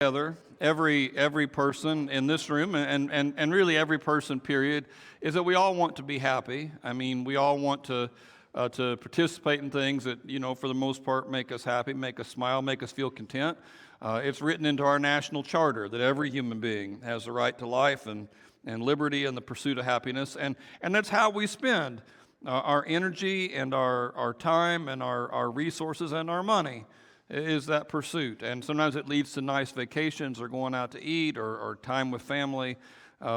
Together, every person in this room and really every person, period, is that we all want to be happy. I mean, we all want to participate in things that, for the most part, make us happy, make us smile, make us feel content. It's written into our national charter that every human being has the right to life and liberty and the pursuit of happiness. And that's how we spend our energy and our time and our resources and our money, is that pursuit. And sometimes it leads to nice vacations or going out to eat or time with family.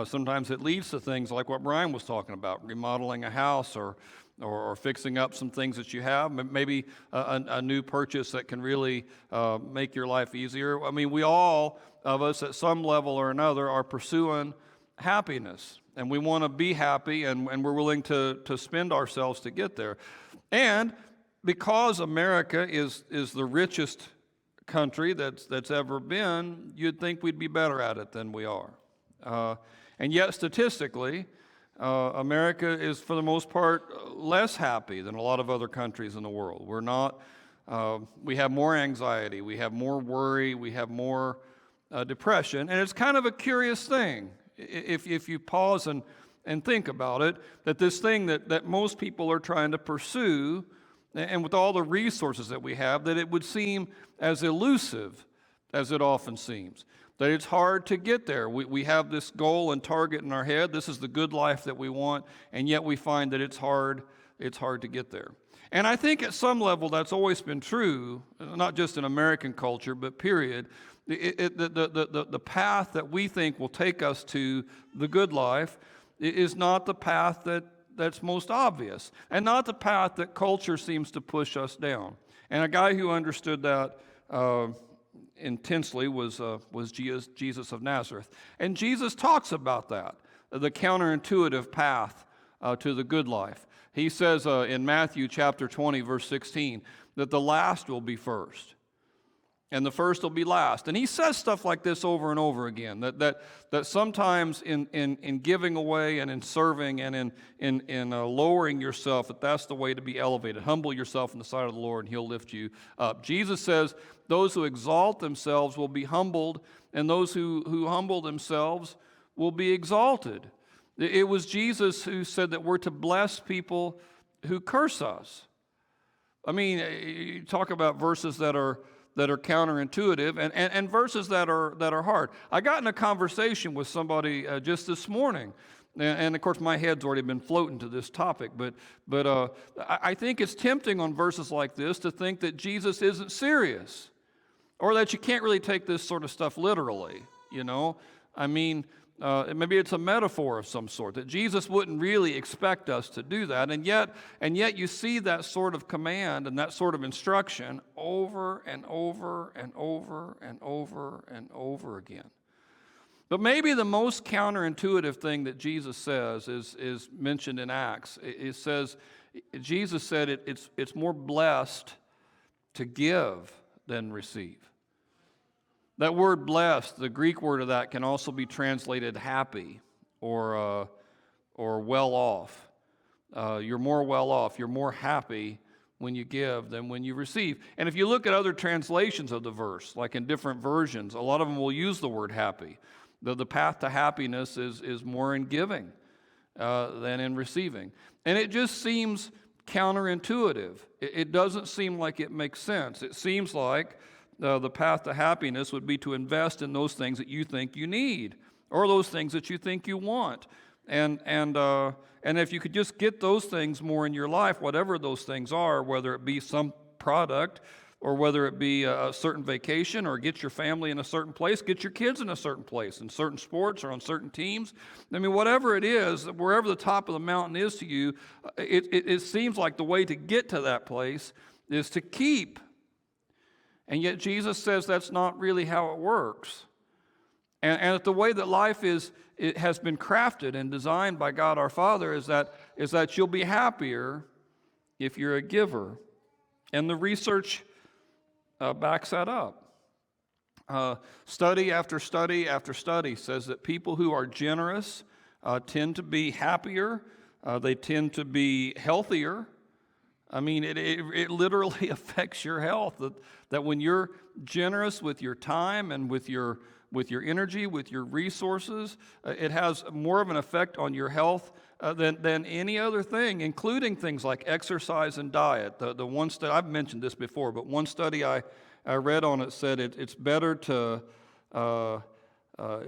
Sometimes it leads to things like what Brian was talking about, remodeling a house or fixing up some things that you have, maybe a new purchase that can really make your life easier. I mean, we all of us at some level or another are pursuing happiness, and we want to be happy, and we're willing to spend ourselves to get there. And because America is the richest country that's ever been, you'd think we'd be better at it than we are. And yet, statistically, America is, for the most part, less happy than a lot of other countries in the world. We're not. We have more anxiety, we have more worry, we have more depression, and it's kind of a curious thing if you pause and think about it, that this thing that most people are trying to pursue, and with all the resources that we have, that it would seem as elusive as it often seems, that it's hard to get there. We have this goal and target in our head. This is the good life that we want, and yet we find that it's hard to get there. And I think at some level that's always been true, not just in American culture, but period. The path that we think will take us to the good life is not the path that's most obvious, and not the path that culture seems to push us down. And a guy who understood that intensely was Jesus of Nazareth. And Jesus talks about that, the counterintuitive path to the good life. He says in Matthew chapter 20, verse 16, that the last will be first, and the first will be last. And he says stuff like this over and over again, that sometimes in giving away and in serving and in lowering yourself, that's the way to be elevated. Humble yourself in the sight of the Lord, and He'll lift you up. Jesus says those who exalt themselves will be humbled, and those who humble themselves will be exalted. It was Jesus who said that we're to bless people who curse us. I mean, you talk about verses that are counterintuitive and verses that are hard. I got in a conversation with somebody just this morning, and of course my head's already been floating to this topic, but I think it's tempting on verses like this to think that Jesus isn't serious, or that you can't really take this sort of stuff literally, I mean, maybe it's a metaphor of some sort, that Jesus wouldn't really expect us to do that, and yet you see that sort of command and that sort of instruction over and over and over and over and over again. But maybe the most counterintuitive thing that Jesus says is mentioned in Acts. It says, Jesus said it's more blessed to give than receive. That word blessed, the Greek word of that, can also be translated happy or well off. You're more well off. You're more happy when you give than when you receive. And if you look at other translations of the verse, like in different versions, a lot of them will use the word happy. The path to happiness is more in giving than in receiving. And it just seems counterintuitive. It doesn't seem like it makes sense. It seems like the path to happiness would be to invest in those things that you think you need, or those things that you think you want. And if you could just get those things more in your life, whatever those things are, whether it be some product, or whether it be a certain vacation, or get your family in a certain place, get your kids in a certain place, in certain sports or on certain teams. I mean, whatever it is, wherever the top of the mountain is to you, it seems like the way to get to that place is to keep. And yet Jesus says that's not really how it works. And that the way that life it has been crafted and designed by God our Father is that you'll be happier if you're a giver. And the research backs that up. Study after study after study says that people who are generous tend to be happier, they tend to be healthier, I mean, it literally affects your health. That when you're generous with your time and with your energy, with your resources, it has more of an effect on your health than any other thing, including things like exercise and diet. The one study, I've mentioned this before, but one study I read on it said it's better to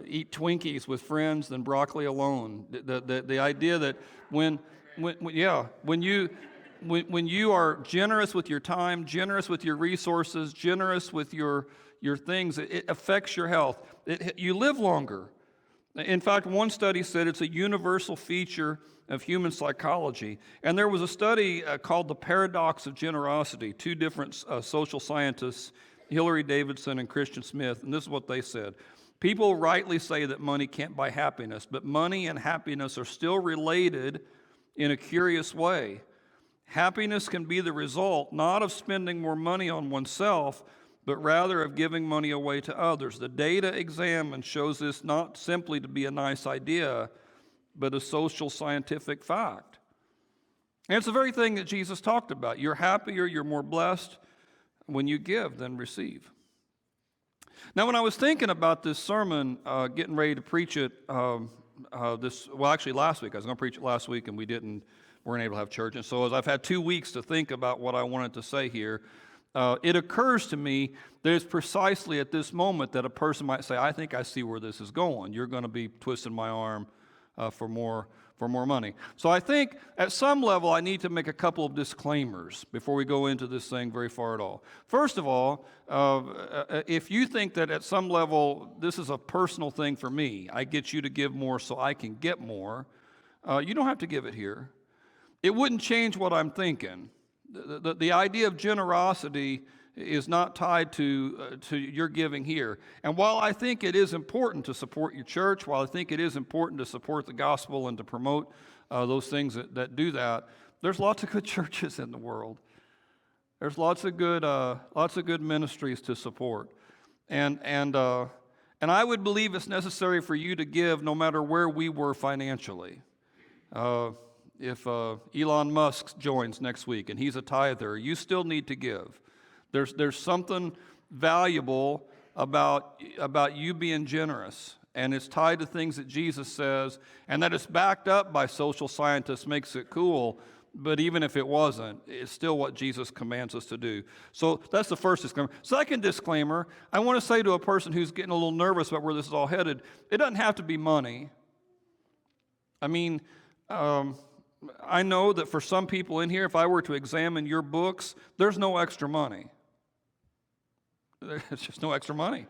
eat Twinkies with friends than broccoli alone. The idea that when you are generous with your time, generous with your resources, generous with your things, it affects your health. You live longer. In fact, one study said it's a universal feature of human psychology. And there was a study called The Paradox of Generosity. Two different social scientists, Hillary Davidson and Christian Smith, and this is what they said. People rightly say that money can't buy happiness, but money and happiness are still related in a curious way. Happiness can be the result not of spending more money on oneself, but rather of giving money away to others. The data examined shows this not simply to be a nice idea, but a social scientific fact. And it's the very thing that Jesus talked about. You're happier, you're more blessed when you give than receive. Now, when I was thinking about this sermon, getting ready to preach it last week. I was going to preach it last week, and we weren't able to have church. And so as I've had 2 weeks to think about what I wanted to say here, it occurs to me that it's precisely at this moment that a person might say, I think I see where this is going. You're going to be twisting my arm for more money. So I think at some level I need to make a couple of disclaimers before we go into this thing very far at all. First of all, if you think that at some level this is a personal thing for me, I get you to give more so I can get more, you don't have to give it here. It wouldn't change what I'm thinking. The idea of generosity is not tied to your giving here. And while I think it is important to support your church, while I think it is important to support the gospel and to promote those things that do that, there's lots of good churches in the world. There's lots of good ministries to support, and I would believe it's necessary for you to give no matter where we were financially. If Elon Musk joins next week and he's a tither, you still need to give. There's something valuable about you being generous, and it's tied to things that Jesus says, and that it's backed up by social scientists makes it cool, but even if it wasn't, it's still what Jesus commands us to do. So that's the first disclaimer. Second disclaimer, I want to say to a person who's getting a little nervous about where this is all headed, it doesn't have to be money. I mean, I know that for some people in here, if I were to examine your books, there's no extra money. There's just no extra money.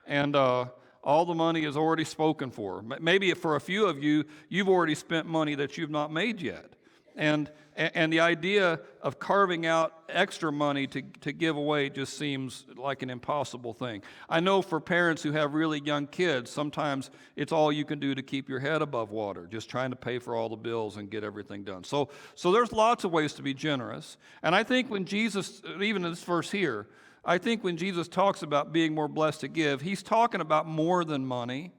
And all the money is already spoken for. Maybe for a few of you, you've already spent money that you've not made yet. And the idea of carving out extra money to give away just seems like an impossible thing. I know for parents who have really young kids, sometimes it's all you can do to keep your head above water, just trying to pay for all the bills and get everything done. So there's lots of ways to be generous. And I think when Jesus, even in this verse here, I think when Jesus talks about being more blessed to give, he's talking about more than money.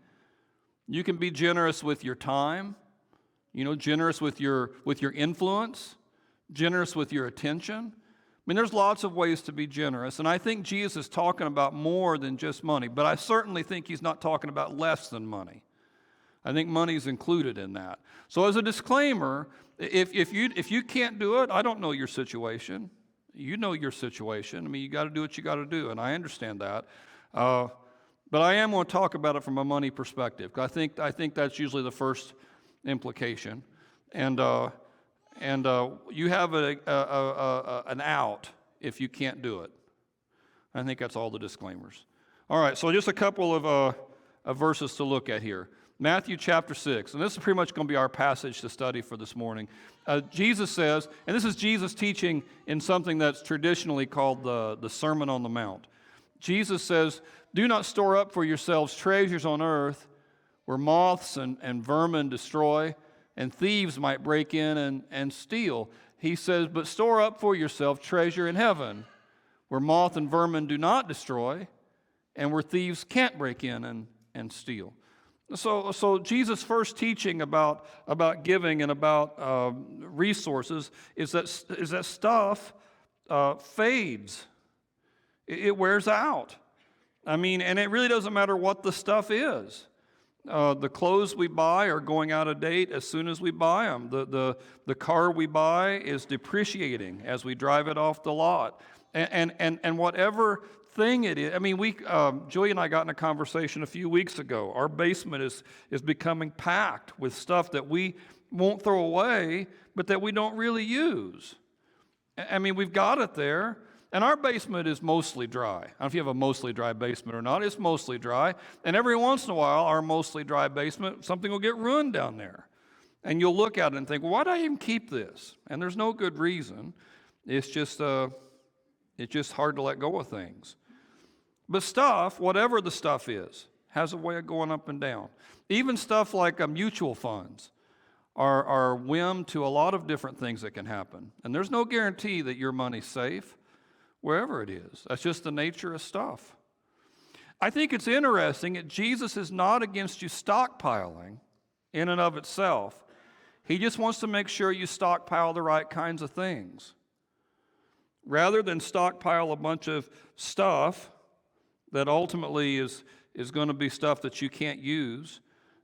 You can be generous with your time. Generous with your influence, generous with your attention. I mean, there's lots of ways to be generous, and I think Jesus is talking about more than just money, but I certainly think he's not talking about less than money. I think money is included in that. So as a disclaimer, if you can't do it, I don't know your situation. You know your situation. I mean, you got to do what you got to do, and I understand that. But I am going to talk about it from a money perspective. I think that's usually the first implication, and you have an out if you can't do it. I think that's all the disclaimers. All right, so just a couple of verses to look at here. Matthew chapter 6, and this is pretty much going to be our passage to study for this morning. Jesus says, and this is Jesus teaching in something that's traditionally called the Sermon on the Mount. Jesus says, "Do not store up for yourselves treasures on earth, where moths and vermin destroy, and thieves might break in and steal." He says, "But store up for yourself treasure in heaven, where moth and vermin do not destroy, and where thieves can't break in and steal." So Jesus' first teaching about giving and about resources is that stuff fades. It wears out. I mean, and it really doesn't matter what the stuff is. The clothes we buy are going out of date as soon as we buy them. The car we buy is depreciating as we drive it off the lot. And whatever thing it is, I mean, Julie and I got in a conversation a few weeks ago. Our basement is becoming packed with stuff that we won't throw away, but that we don't really use. I mean, we've got it there. And our basement is mostly dry. I don't know if you have a mostly dry basement or not. It's mostly dry. And every once in a while, our mostly dry basement, something will get ruined down there. And you'll look at it and think, well, why do I even keep this? And there's no good reason. It's just hard to let go of things. But stuff, whatever the stuff is, has a way of going up and down. Even stuff like mutual funds are whim to a lot of different things that can happen. And there's no guarantee that your money's safe wherever it is. That's just the nature of stuff. I think it's interesting that Jesus is not against you stockpiling in and of itself. He just wants to make sure you stockpile the right kinds of things. Rather than stockpile a bunch of stuff that ultimately is going to be stuff that you can't use,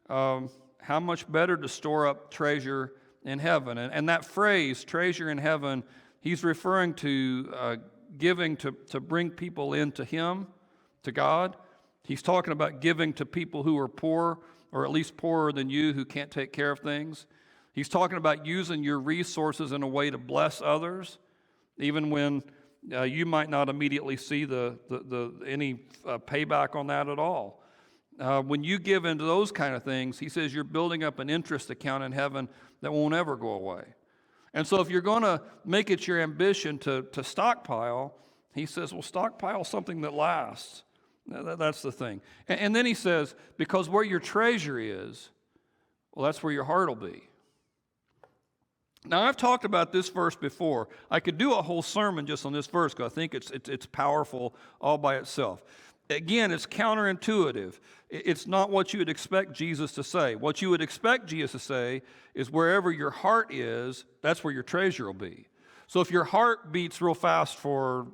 how much better to store up treasure in heaven. And that phrase, treasure in heaven, he's referring to giving to bring people into Him, to God. He's talking about giving to people who are poor, or at least poorer than you, who can't take care of things. He's talking about using your resources in a way to bless others, even when you might not immediately see any payback on that at all. When you give into those kind of things, he says you're building up an interest account in heaven that won't ever go away. And so if you're going to make it your ambition to stockpile, he says, well, stockpile something that lasts. That's the thing. And then he says, because where your treasure is, well, that's where your heart will be. Now, I've talked about this verse before. I could do a whole sermon just on this verse because I think it's powerful all by itself. Again, it's counterintuitive. It's not what you would expect Jesus to say. What you would expect Jesus to say is wherever your heart is, that's where your treasure will be. So if your heart beats real fast for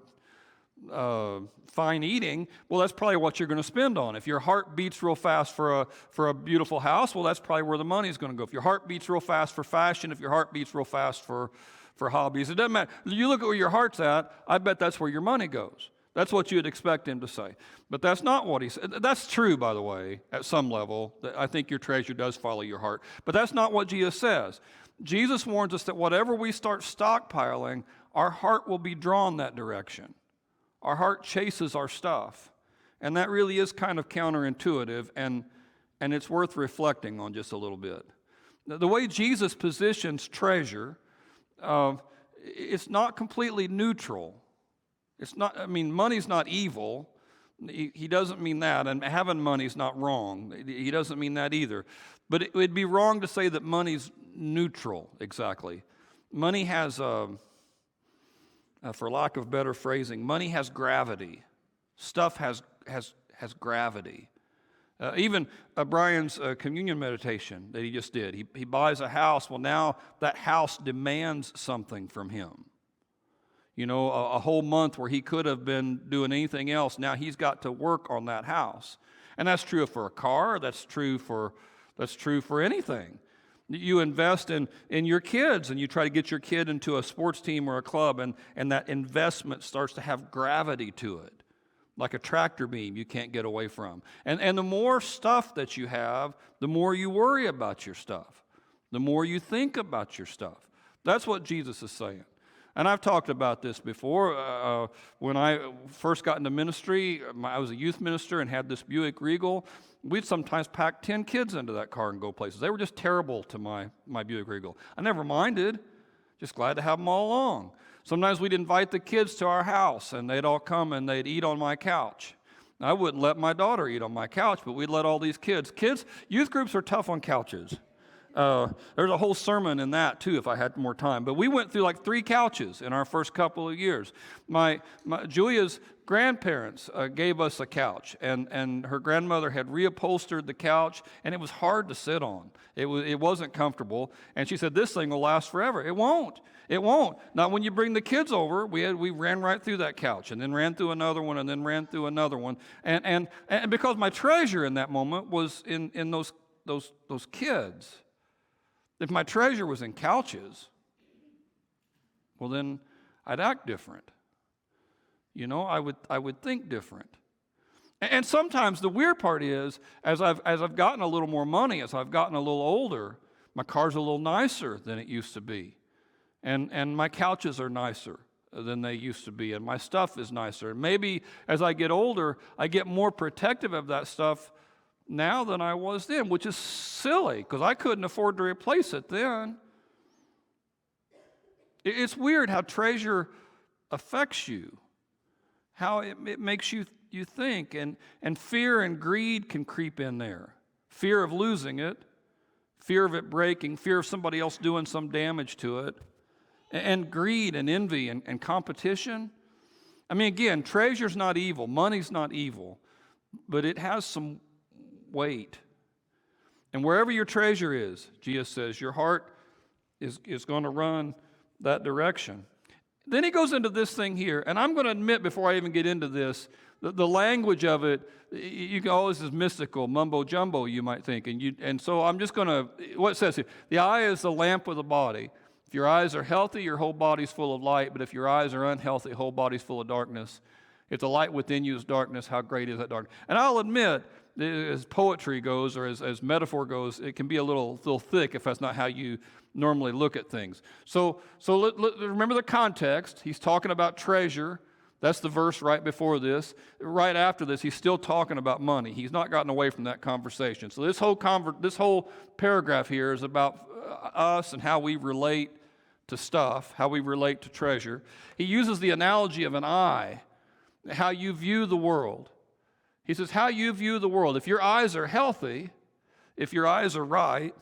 fine eating, well, that's probably what you're going to spend on. If your heart beats real fast for a beautiful house, well, that's probably where the money's going to go. If your heart beats real fast for fashion, if your heart beats real fast for hobbies, it doesn't matter. You look at where your heart's at, I bet that's where your money goes. That's what you'd expect him to say. But that's not what he said. That's true, by the way, at some level. I think your treasure does follow your heart. But that's not what Jesus says. Jesus warns us that whatever we start stockpiling, our heart will be drawn that direction. Our heart chases our stuff. And that really is kind of counterintuitive, and it's worth reflecting on just a little bit. The way Jesus positions treasure, it's not completely neutral. It's not, I mean, money's not evil. He doesn't mean that, and having money's not wrong. He doesn't mean that either. But it would be wrong to say that money's neutral, exactly. Money has, for lack of better phrasing, money has gravity. Stuff has gravity. Even Brian's communion meditation that he just did, he buys a house. Well, now that house demands something from him. You know, a whole month where he could have been doing anything else, now he's got to work on that house. And that's true for a car. That's true for anything. You invest in your kids, and you try to get your kid into a sports team or a club, and that investment starts to have gravity to it, like a tractor beam you can't get away from. And the more stuff that you have, the more you worry about your stuff, the more you think about your stuff. That's what Jesus is saying. And I've talked about this before. When I first got into ministry, I was a youth minister and had this Buick Regal. We'd sometimes pack 10 kids into that car and go places. They were just terrible to my Buick Regal. I never minded, just glad to have them all along. Sometimes we'd invite the kids to our house, and they'd all come and they'd eat on my couch. I wouldn't let my daughter eat on my couch, but we'd let all these kids. Youth groups are tough on couches. There's a whole sermon in that, too, if I had more time. But we went through like 3 couches in our first couple of years. Julia's grandparents gave us a couch, and her grandmother had reupholstered the couch, and it was hard to sit on. It wasn't comfortable, and she said, this thing will last forever. It won't. It won't. Not when you bring the kids over. We ran right through that couch, and then ran through another one, and then ran through another one, and because my treasure in that moment was in those kids. If my treasure was in couches, well, then I'd act different. You know, I would think different. And sometimes the weird part is, as I've gotten a little more money, as I've gotten a little older, my car's a little nicer than it used to be. And my couches are nicer than they used to be, and my stuff is nicer. And maybe as I get older, I get more protective of that stuff now than I was then, which is silly, because I couldn't afford to replace it then. It's weird how treasure affects you, how it makes you think, and fear and greed can creep in there. Fear of losing it, fear of it breaking, fear of somebody else doing some damage to it, and greed and envy and competition. I mean, again, treasure's not evil, money's not evil, but it has some weight. And wherever your treasure is, Jesus says, your heart is going to run that direction. Then he goes into this thing here, and I'm going to admit before I even get into this, the language of it, you go, this is mystical, mumbo jumbo, you might think. And so I'm just going to, what it says here, the eye is the lamp of the body. If your eyes are healthy, your whole body's full of light, but if your eyes are unhealthy, the whole body's full of darkness. If the light within you is darkness, how great is that darkness? And I'll admit, as poetry goes, or as metaphor goes, it can be a little thick if that's not how you normally look at things. So remember the context. He's talking about treasure. That's the verse right before this. Right after this, he's still talking about money. He's not gotten away from that conversation. So this whole paragraph here is about us and how we relate to stuff, how we relate to treasure. He uses the analogy of an eye, how you view the world. He says, how you view the world. If your eyes are healthy, if your eyes are right,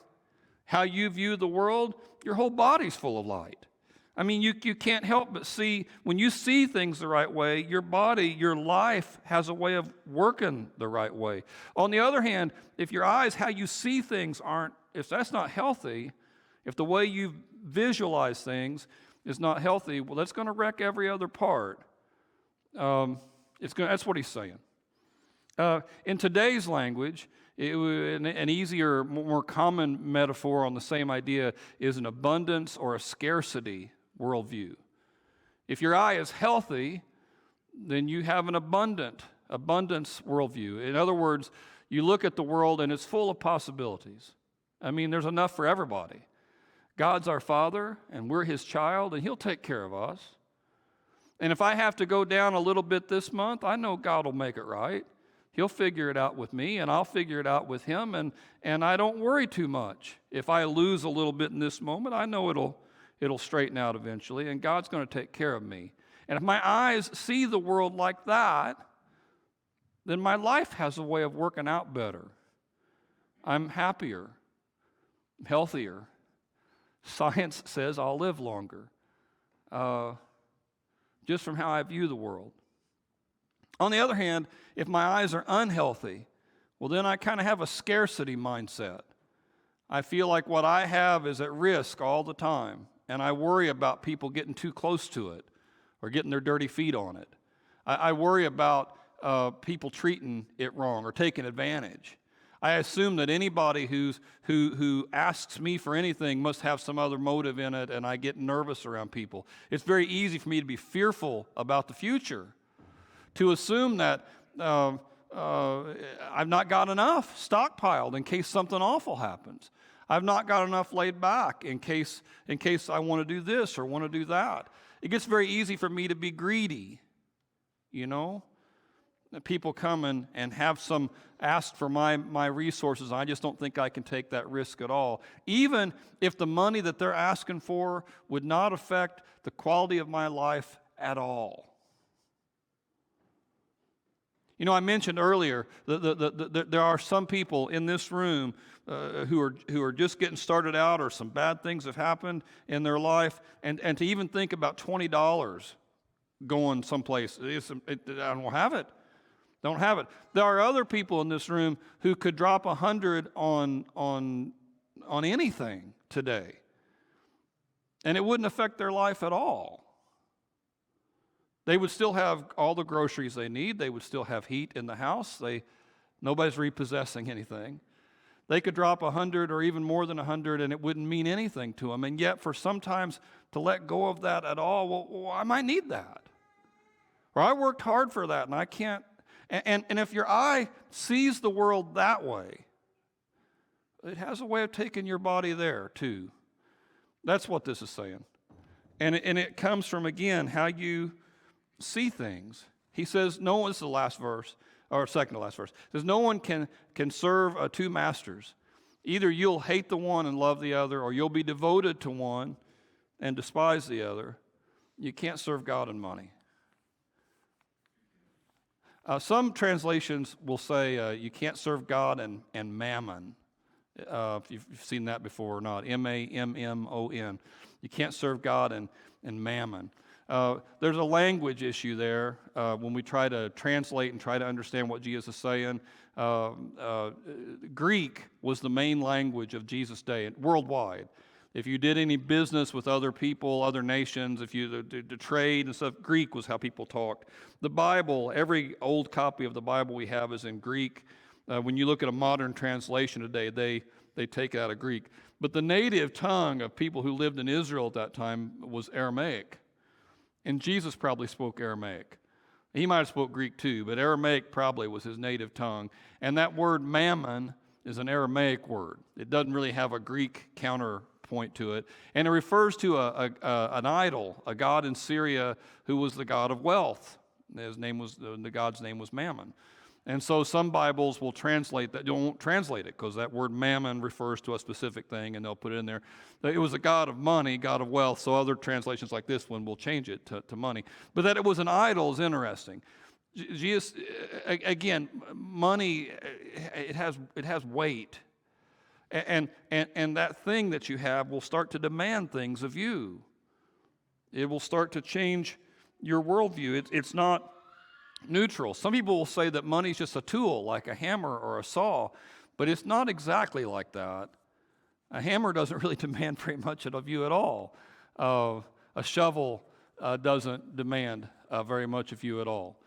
how you view the world, your whole body's full of light. I mean, you can't help but see, when you see things the right way, your body, your life has a way of working the right way. On the other hand, if your eyes, how you see things if that's not healthy, if the way you visualize things is not healthy, well, that's going to wreck every other part. That's what he's saying. In today's language, an easier, more common metaphor on the same idea is an abundance or a scarcity worldview. If your eye is healthy, then you have an abundance worldview. In other words, you look at the world and it's full of possibilities. I mean, there's enough for everybody. God's our Father, and we're His child, and He'll take care of us. And if I have to go down a little bit this month, I know God will make it right. He'll figure it out with me, and I'll figure it out with Him, and I don't worry too much. If I lose a little bit in this moment, I know it'll straighten out eventually, and God's going to take care of me. And if my eyes see the world like that, then my life has a way of working out better. I'm happier, healthier. Science says I'll live longer, just from how I view the world. On the other hand, if my eyes are unhealthy, well, then I kind of have a scarcity mindset. I feel like what I have is at risk all the time, and I worry about people getting too close to it or getting their dirty feet on it. I worry about people treating it wrong or taking advantage. I assume that anybody who asks me for anything must have some other motive in it, and I get nervous around people. It's very easy for me to be fearful about the future, to assume that I've not got enough stockpiled in case something awful happens. I've not got enough laid back in case I want to do this or want to do that. It gets very easy for me to be greedy, you know. People come and have some ask for my resources. I just don't think I can take that risk at all. Even if the money that they're asking for would not affect the quality of my life at all. You know, I mentioned earlier that there are some people in this room who are just getting started out, or some bad things have happened in their life, and to even think about $20 going someplace. I don't have it. Don't have it. There are other people in this room who could drop 100 on anything today, and it wouldn't affect their life at all. They would still have all the groceries they need. They would still have heat in the house. Nobody's repossessing anything. They could drop 100 or even more than 100, and it wouldn't mean anything to them. And yet, for sometimes to let go of that at all, well, I might need that. Or I worked hard for that, and I can't. And if your eye sees the world that way, it has a way of taking your body there, too. That's what this is saying. And it comes from, again, how you see things. He says, no one, this is the last verse, or second to last verse. It says, no one can serve two masters. Either you'll hate the one and love the other, or you'll be devoted to one and despise the other. You can't serve God and money. Some translations will say you can't serve God and mammon. If you've seen that before or not, M-A-M-M-O-N. You can't serve God and mammon. There's a language issue there when we try to translate and try to understand what Jesus is saying. Greek was the main language of Jesus' day, worldwide. If you did any business with other people, other nations, if you did trade and stuff, Greek was how people talked. The Bible, every old copy of the Bible we have is in Greek. When you look at a modern translation today, they take it out of Greek. But the native tongue of people who lived in Israel at that time was Aramaic. And Jesus probably spoke Aramaic. He might have spoke Greek too, but Aramaic probably was his native tongue. And that word mammon is an Aramaic word. It doesn't really have a Greek counterpoint to it. And it refers to an idol, a god in Syria who was the god of wealth. The god's name was Mammon. And so some Bibles will translate that, don't translate it, because that word mammon refers to a specific thing, and they'll put it in there. It was a god of money, god of wealth, so other translations like this one will change it to money. But that it was an idol is interesting. Jesus, again, money, it has weight. And that thing that you have will start to demand things of you. It will start to change your worldview. It's not neutral. Some people will say that money is just a tool, like a hammer or a saw, but it's not exactly like that. A hammer doesn't really demand very much of you at all. A shovel doesn't demand very much of you at all.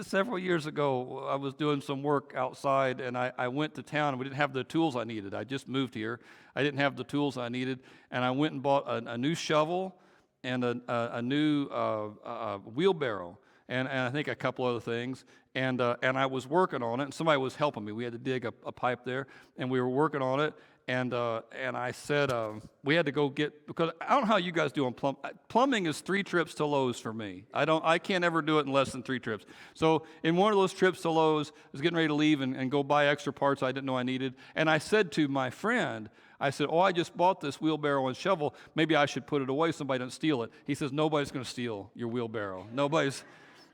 Several years ago, I was doing some work outside, and I went to town, and we didn't have the tools I needed. I just moved here. I didn't have the tools I needed, and I went and bought a new shovel and a new wheelbarrow, and I think a couple other things. And I was working on it, and somebody was helping me. We had to dig a pipe there, and we were working on it. And I said we had to go because I don't know how you guys do on plumbing. Plumbing is 3 trips to Lowe's for me. I can't ever do it in less than 3 trips. So in one of those trips to Lowe's, I was getting ready to leave and go buy extra parts I didn't know I needed. And I said to my friend, I said, I just bought this wheelbarrow and shovel. Maybe I should put it away so somebody doesn't steal it. He says, nobody's going to steal your wheelbarrow. Nobody's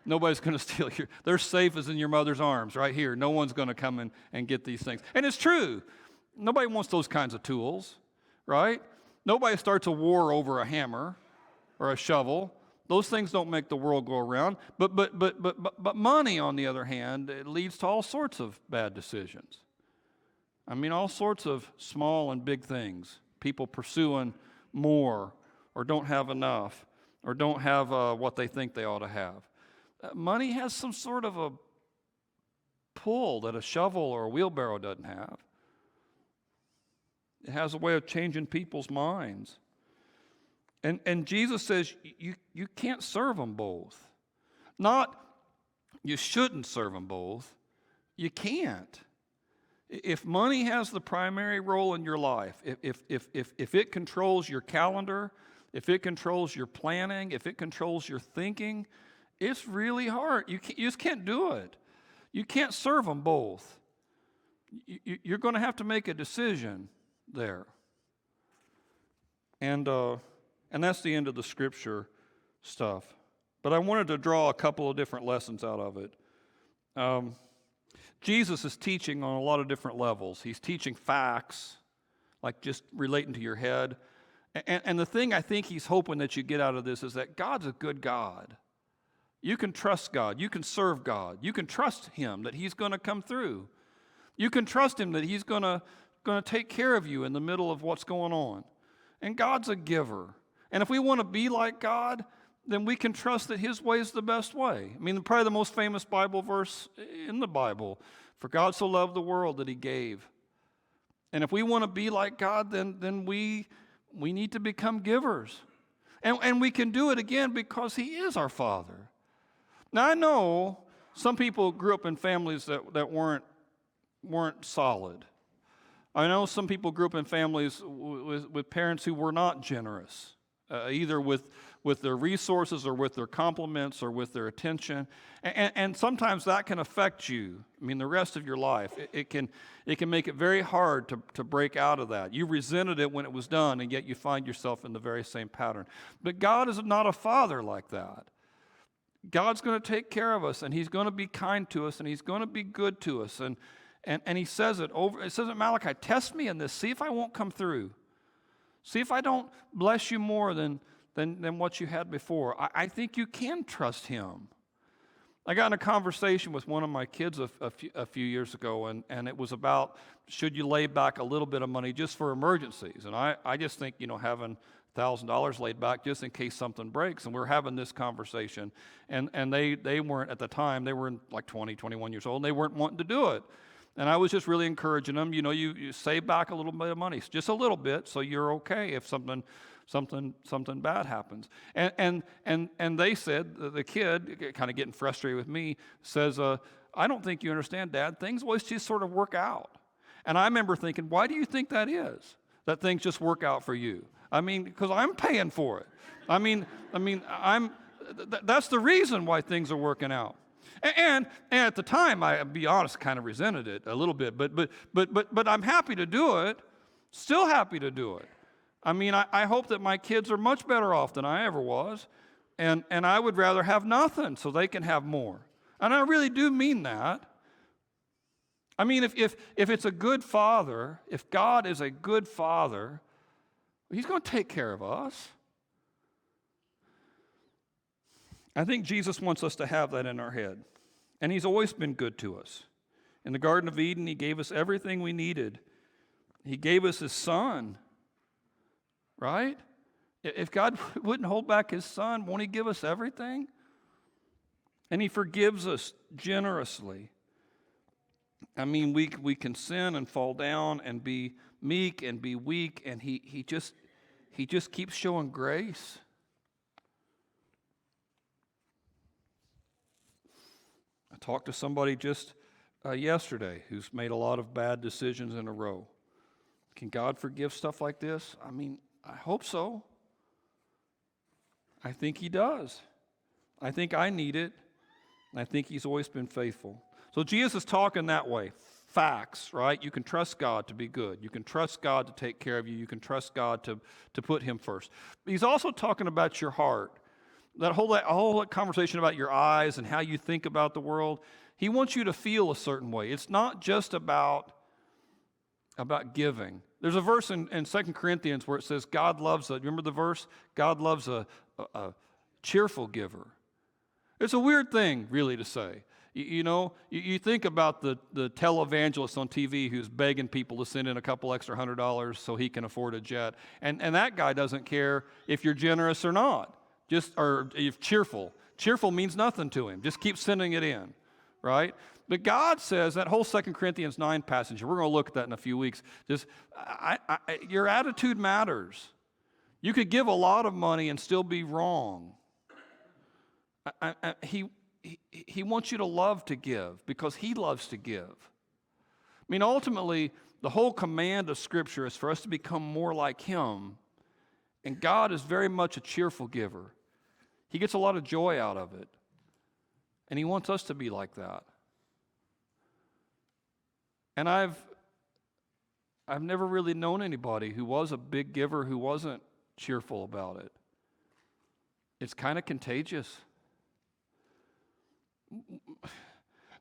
going to steal your. They're safe as in your mother's arms right here. No one's going to come and get these things. And it's true. Nobody wants those kinds of tools, right? Nobody starts a war over a hammer or a shovel. Those things don't make the world go around. But money, on the other hand, it leads to all sorts of bad decisions. I mean, all sorts of small and big things. People pursuing more, or don't have enough, or don't have what they think they ought to have. Money has some sort of a pull that a shovel or a wheelbarrow doesn't have. It has a way of changing people's minds. And Jesus says you can't serve them both. Not you shouldn't serve them both. You can't. If money has the primary role in your life, if it controls your calendar, if it controls your planning, if it controls your thinking, it's really hard. You just can't do it. You can't serve them both. You're going to have to make a decision there. And that's the end of the scripture stuff. But I wanted to draw a couple of different lessons out of it. Jesus is teaching on a lot of different levels. He's teaching facts, like just relating to your head. And the thing I think he's hoping that you get out of this is that God's a good God. You can trust God. You can serve God. You can trust him that he's going to come through. You can trust him that he's going to take care of you in the middle of what's going on. And God's a giver. And if we want to be like God, then we can trust that his way is the best way. I mean, probably the most famous Bible verse in the Bible, for God so loved the world that he gave. And if we want to be like God, then we need to become givers. And we can do it again because he is our Father. Now, I know some people grew up in families that weren't solid. I know some people grew up in families with parents who were not generous, either with their resources or with their compliments or with their attention. And sometimes that can affect you, the rest of your life. It can make it very hard to break out of that. You resented it when it was done, and yet you find yourself in the very same pattern. But God is not a father like that. God's going to take care of us, and he's going to be kind to us, and he's going to be good to us. And he says it says in Malachi, test me in this, see if I won't come through. See if I don't bless you more than what you had before. I think you can trust him. I got in a conversation with one of my kids a few years ago, and it was about, should you lay back a little bit of money just for emergencies? And I just think, having $1,000 laid back just in case something breaks. And we were having this conversation, and they weren't, at the time, they were like 20, 21 years old, and they weren't wanting to do it. And I was just really encouraging them, you save back a little bit of money, just a little bit, so you're okay if something bad happens. And they said, the kid, kind of getting frustrated with me, says, I don't think you understand, Dad. Things always just sort of work out. And I remember thinking, why do you think that is? That things just work out for you? Because I'm paying for it. That's the reason why things are working out. And at the time, I'll be honest, kind of resented it a little bit, but I'm happy to do it, still happy to do it. I hope that my kids are much better off than I ever was, and I would rather have nothing so they can have more. And I really do mean that. If it's a good father, if God is a good father, he's going to take care of us. I think Jesus wants us to have that in our head. And he's always been good to us. In the Garden of Eden, he gave us everything we needed. He gave us his son, right? If God wouldn't hold back his son, won't he give us everything? And he forgives us generously. We can sin and fall down and be meek and be weak, and he just keeps showing grace. I talked to somebody just yesterday who's made a lot of bad decisions in a row. Can God forgive stuff like this? I hope so. I think he does. I think I need it. And I think he's always been faithful. So Jesus is talking that way. Facts, right? You can trust God to be good. You can trust God to take care of you. You can trust God to put him first. But he's also talking about your heart. That whole conversation about your eyes and how you think about the world, he wants you to feel a certain way. It's not just about giving. There's a verse in 2 Corinthians where it says God loves remember the verse? God loves a cheerful giver. It's a weird thing, really, to say. You think about the televangelist on TV who's begging people to send in a couple extra $100 so he can afford a jet. And that guy doesn't care if you're generous or not. Or if cheerful. Cheerful means nothing to him. Just keep sending it in, right? But God says, that whole 2 Corinthians 9 passage, we're going to look at that in a few weeks, your attitude matters. You could give a lot of money and still be wrong. He wants you to love to give because he loves to give. Ultimately, the whole command of Scripture is for us to become more like him. And God is very much a cheerful giver. He gets a lot of joy out of it. And he wants us to be like that. And I've never really known anybody who was a big giver who wasn't cheerful about it. It's kind of contagious.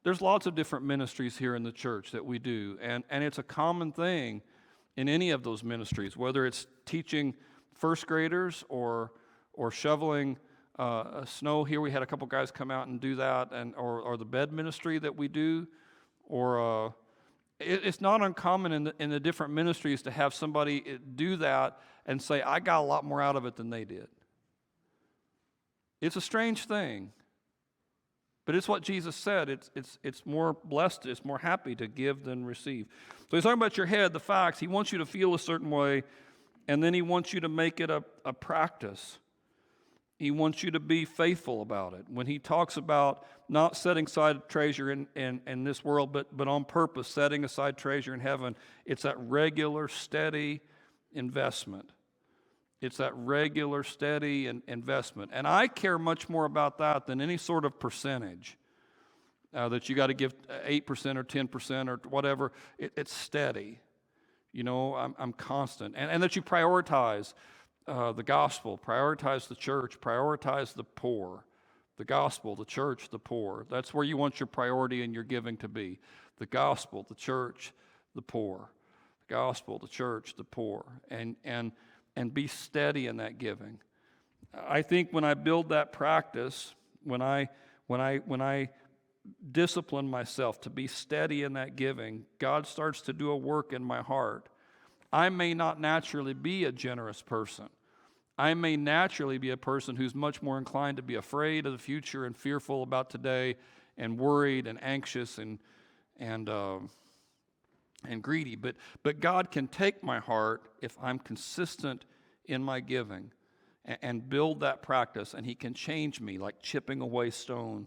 There's lots of different ministries here in the church that we do, and it's a common thing in any of those ministries, whether it's teaching first graders or shoveling snow here. We had a couple guys come out and do that, and or the bed ministry that we do, or it's not uncommon in the different ministries to have somebody do that and say, I got a lot more out of it than they did. It's a strange thing, but it's what Jesus said. It's more blessed, it's more happy to give than receive. So he's talking about your head, the facts. He wants you to feel a certain way, and then he wants you to make it a practice. He wants you to be faithful about it. When he talks about not setting aside treasure in this world, but on purpose, setting aside treasure in heaven, it's that regular, steady investment. It's that regular, steady investment. And I care much more about that than any sort of percentage that you got to give 8% or 10% or whatever. It's steady. You know, I'm constant. And that you prioritize the gospel, prioritize the church, prioritize the poor. The gospel, the church, the poor. That's where you want your priority and your giving to be. The gospel, the church, the poor. The gospel, the church, the poor. And be steady in that giving. I think when I build that practice, when I discipline myself to be steady in that giving, God starts to do a work in my heart. I may not naturally be a generous person. I may naturally be a person who's much more inclined to be afraid of the future and fearful about today and worried and anxious and greedy. But God can take my heart if I'm consistent in my giving and build that practice, and he can change me like chipping away stone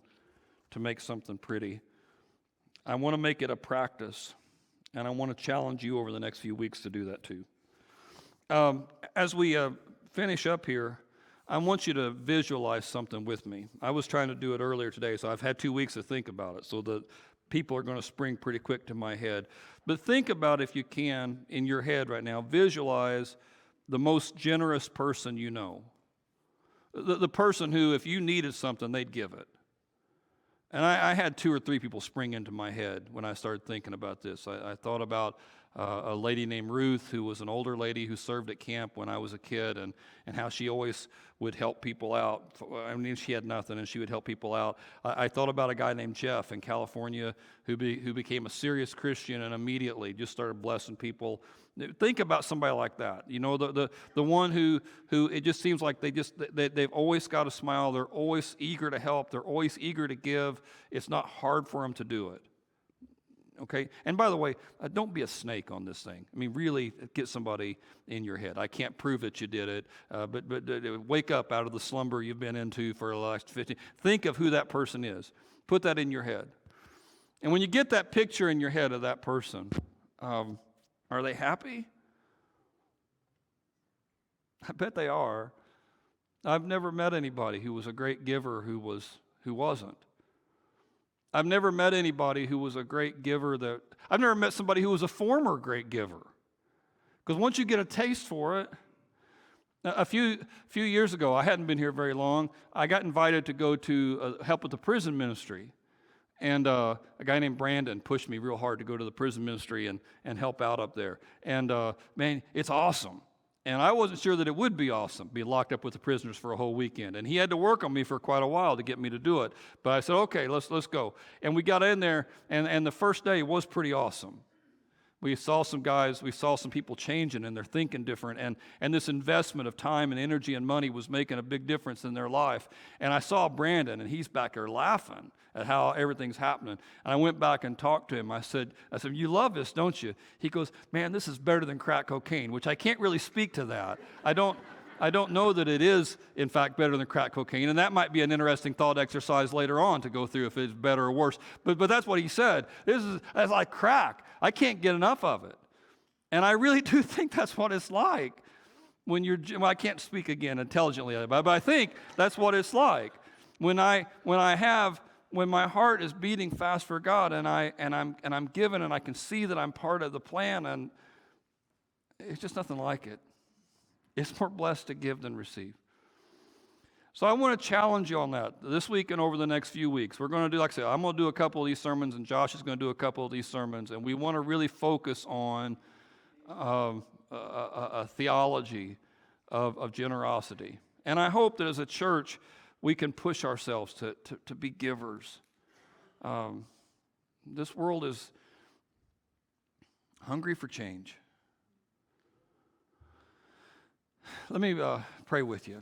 to make something pretty. I want to make it a practice, and I want to challenge you over the next few weeks to do that too. As we finish up here, I want you to visualize something with me. I was trying to do it earlier today, so I've had 2 weeks to think about it, so the people are going to spring pretty quick to my head. But think about, if you can, in your head right now, visualize the most generous person you know. The person who, if you needed something, they'd give it. And I had 2 or 3 people spring into my head when I started thinking about this. I thought about a lady named Ruth, who was an older lady who served at camp when I was a kid, and how she always would help people out. I mean, she had nothing, and she would help people out. I thought about a guy named Jeff in California who became a serious Christian and immediately just started blessing people. Think about somebody like that. You know, the one who it just seems like they've always got a smile. They're always eager to help. They're always eager to give. It's not hard for them to do it. Okay? And by the way, don't be a snake on this thing. I mean, really get somebody in your head. I can't prove that you did it, but wake up out of the slumber you've been into for the last 15. Think of who that person is. Put that in your head. And when you get that picture in your head of that person, are they happy? I bet they are. I've never met anybody who was a great giver who wasn't. I've never met anybody who was a great giver I've never met somebody who was a former great giver. Because once you get a taste for it, a few years ago, I hadn't been here very long, I got invited to go to help with the prison ministry. And a guy named Brandon pushed me real hard to go to the prison ministry and help out up there. And man, it's awesome. And I wasn't sure that it would be awesome, be locked up with the prisoners for a whole weekend. And he had to work on me for quite a while to get me to do it. But I said, okay, let's go. And we got in there, and the first day was pretty awesome. We saw some guys, we saw some people changing, and they're thinking different. And this investment of time and energy and money was making a big difference in their life. And I saw Brandon, and he's back there laughing at how everything's happening. And I went back and talked to him. I said, you love this, don't you? He goes, man, this is better than crack cocaine, which I can't really speak to that. I don't know that it is, in fact, better than crack cocaine. And that might be an interesting thought exercise later on to go through if it's better or worse. But that's what he said. It's like crack. I can't get enough of it. And I really do think that's what it's like when I can't speak again intelligently, but I think that's what it's like. When my heart is beating fast for God and I'm given and I can see that I'm part of the plan, and it's just nothing like it. It's more blessed to give than receive. So I want to challenge you on that this week and over the next few weeks. We're going to do, like I said, I'm going to do a couple of these sermons, and Josh is going to do a couple of these sermons, and we want to really focus on a theology of generosity. And I hope that as a church, we can push ourselves to be givers. This world is hungry for change. Let me pray with you.